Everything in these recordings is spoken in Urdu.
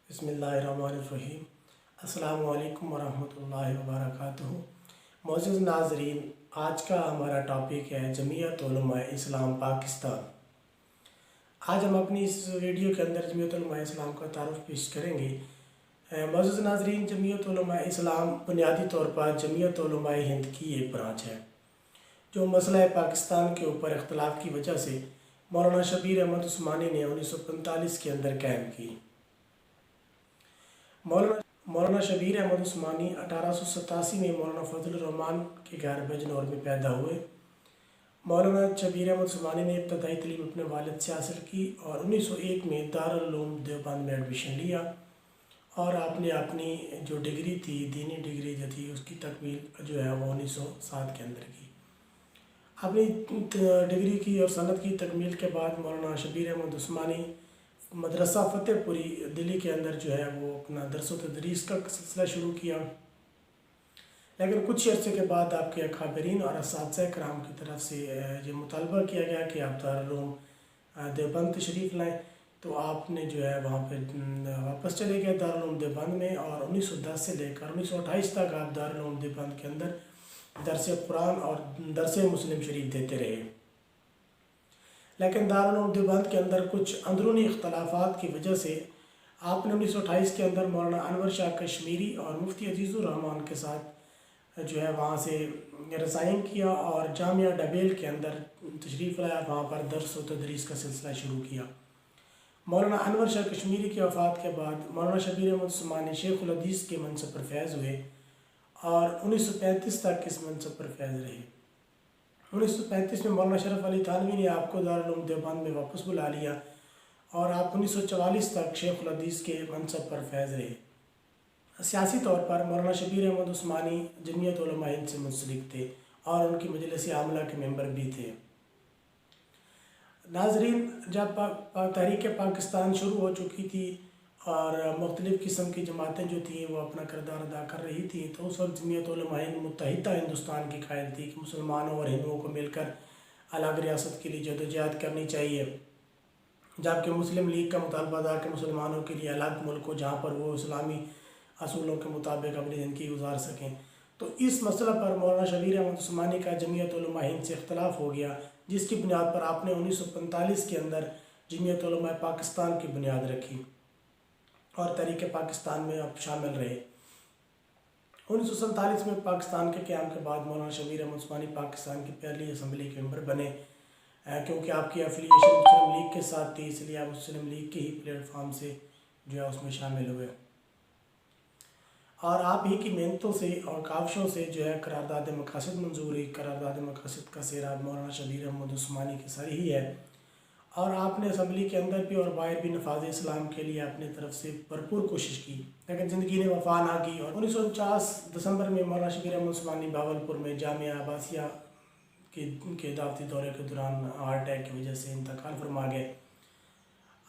بسم اللہ الرحمن الرحیم۔ السلام علیکم ورحمۃ اللہ وبرکاتہ۔ معزز ناظرین، آج کا ہمارا ٹاپک ہے جمعیت علماء اسلام پاکستان۔ آج ہم اپنی اس ویڈیو کے اندر جمعیت علماء اسلام کا تعارف پیش کریں گے۔ معزز ناظرین، جمعیت علماء اسلام بنیادی طور پر جمعیت علماء ہند کی ایک برانچ ہے جو مسئلہ پاکستان کے اوپر اختلاف کی وجہ سے مولانا شبیر احمد عثمانی نے 1945 کے اندر قائم کی۔ مولانا شبیر احمد عثمانی 1887 میں مولانا فضل الرحمان کے گھر بجنور میں پیدا ہوئے۔ مولانا شبیر احمد عثمانی نے ابتدائی تعلیم اپنے والد سے حاصل کی اور 1901 میں دارالعلوم دیوبند میں ایڈمیشن لیا، اور آپ نے اپنی جو ڈگری تھی، دینی ڈگری جو تھی، اس کی تکمیل جو ہے وہ 1907 کے اندر کی۔ اپنی ڈگری کی اور سند کی تکمیل کے بعد مولانا شبیر احمد عثمانی مدرسہ فتح پوری دلی کے اندر جو ہے وہ اپنا درس و تدریس کا سلسلہ شروع کیا، لیکن کچھ عرصے کے بعد آپ کے اکابرین اور اساتذہ کرام کی طرف سے یہ مطالبہ کیا گیا کہ آپ دارالعلوم دیوبند تشریف لائیں، تو آپ نے جو ہے وہاں پہ واپس چلے گئے دارالعلوم دیوبند میں، اور 1910 سے لے کر 1928 تک آپ دارالعلوم دیوبند کے اندر درس قرآن اور درس مسلم شریف دیتے رہے۔ لیکن دارالعلوم دیوبند کے اندر کچھ اندرونی اختلافات کی وجہ سے آپ نے 1928 کے اندر مولانا انور شاہ کشمیری اور مفتی عزیز الرحمان کے ساتھ جو ہے وہاں سے ریزائن کیا اور جامعہ ڈبیل کے اندر تشریف لایا، وہاں پر درس و تدریس کا سلسلہ شروع کیا۔ مولانا انور شاہ کشمیری کی وفات کے بعد مولانا شبیر احمد عثمانی شیخ الحدیث کے منصب پر فیض ہوئے اور 1935 تک اس منصب پر فیض رہے۔ 1935 میں مولانا شرف علی تھانوی نے آپ کو دارالعلوم دیوبند میں واپس بلا لیا اور آپ 1944 تک شیخ الحدیث کے منصب پر فیض رہے۔ سیاسی طور پر مولانا شبیر احمد عثمانی جمعیت علماء ہند سے منسلک تھے اور ان کی مجلس عاملہ کے ممبر بھی تھے۔ ناظرین، جب تحریک پاکستان شروع ہو چکی تھی اور مختلف قسم کی جماعتیں جو تھیں وہ اپنا کردار ادا کر رہی تھیں، تو اس وقت جمعیت علماء ہند متحدہ ہندوستان کی قائل تھی کہ مسلمانوں اور ہندوؤں کو مل کر الگ ریاست کے لیے جدوجہد کرنی چاہیے، جبکہ مسلم لیگ کا مطالبہ تھا کہ مسلمانوں کے لیے الگ ملک ہو جہاں پر وہ اسلامی اصولوں کے مطابق اپنی زندگی گزار سکیں۔ تو اس مسئلہ پر مولانا شبیر احمد عثمانی کا جمعیت علماء ہند سے اختلاف ہو گیا، جس کی بنیاد پر آپ نے 1945 کے اندر جمعیت علماء پاکستان کی بنیاد رکھی اور تحریک پاکستان میں آپ شامل رہے۔ 1947 میں پاکستان کے قیام کے بعد مولانا شبیر احمد عثمانی پاکستان کی پہلی اسمبلی کے ممبر بنے، کیونکہ آپ کی افیلیشن مسلم لیگ کے ساتھ تھی، اس لیے آپ مسلم لیگ کے ہی پلیٹ فارم سے جو ہے اس میں شامل ہوئے، اور آپ ہی کی محنتوں سے اور کاوشوں سے جو ہے قرارداد مقاصد منظور ہوئی۔ قرارداد مقاصد کا سیراب مولانا شبیر احمد عثمانی کی ساری ہی ہے، اور آپ نے اسمبلی کے اندر بھی اور باہر بھی نفاذ اسلام کے لیے اپنی طرف سے بھرپور کوشش کی، لیکن زندگی نے وفا نہ کی، اور 1949 دسمبر میں مولانا شبیر احمد عثمانی بہاولپور میں جامعہ عباسیہ کے دعوتی دورے کے دوران ہارٹ اٹیک کی وجہ سے انتقال فرما گئے۔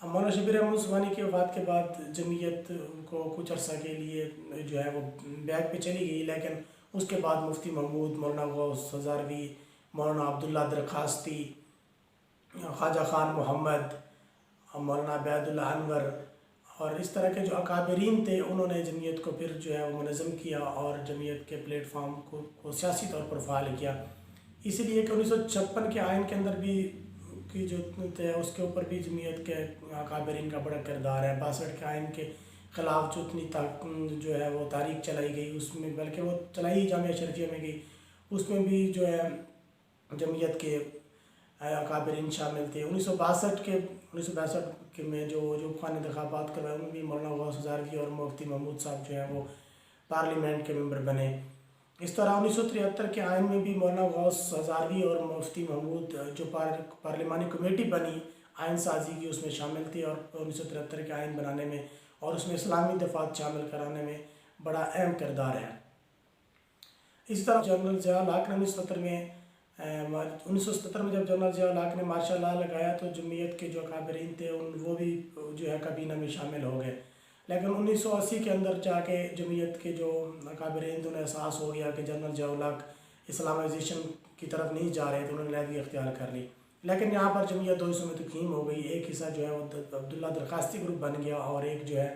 مولانا شبیر احمد عثمانی کی وفات کے بعد جمعیت کو کچھ عرصہ کے لیے جو ہے وہ بیک پہ چلی گئی، لیکن اس کے بعد مفتی محمود، مولانا غوث ہزاروی، مولانا عبداللہ درخواستی، خواجہ خان محمد، مولانا عبید اللہ انور اور اس طرح کے جو اکابرین تھے، انہوں نے جمعیت کو پھر جو ہے وہ منظم کیا اور جمعیت کے پلیٹ فارم کو سیاسی طور پر فعال کیا۔ اسی لیے کہ 1956 کے آئین کے اندر بھی کی جو تھے اس کے اوپر بھی جمعیت کے اکابرین کا بڑا کردار ہے۔ 62 کے آئین کے خلاف جو اتنی جو ہے وہ تحریک چلائی گئی، اس میں بلکہ وہ چلائی جامعہ شرفیہ میں گئی، اس میں بھی جو ہے جمعیت کے اکابرین شامل تھے۔ 1962 میں جو خان انتخابات کروائے، ان میں بھی مولانا غوث ہزاروی اور مفتی محمود صاحب جو ہے وہ پارلیمنٹ کے ممبر بنے۔ اس طرح 1973 کے آئین میں بھی مولانا غوث ہزاروی اور مفتی محمود جو پارلیمانی کمیٹی بنی آئین سازی کی، اس میں شامل تھے، اور 1973 کے آئین بنانے میں اور اس میں اسلامی دفعات شامل کرانے میں بڑا اہم کردار ہے۔ اسی طرح جنرل ضیاء الحق نے 1977 میں جب جنرل ضیاء الحق نے مارشل لا لگایا تو جمعیت کے جو اکابرین تھے وہ بھی جو ہے کابینہ میں شامل ہو گئے، لیکن 1980 کے اندر جا کے جمعیت کے جو اکابرین تھے انہیں احساس ہو گیا کہ جنرل ضیاء الحق اسلامائزیشن کی طرف نہیں جا رہے، تو انہوں نے علیحدگی اختیار کر لی، لیکن یہاں پر جمعیت دو حصوں میں تقسیم ہو گئی۔ ایک حصہ جو ہے وہ عبداللہ درخواستی گروپ بن گیا، اور ایک جو ہے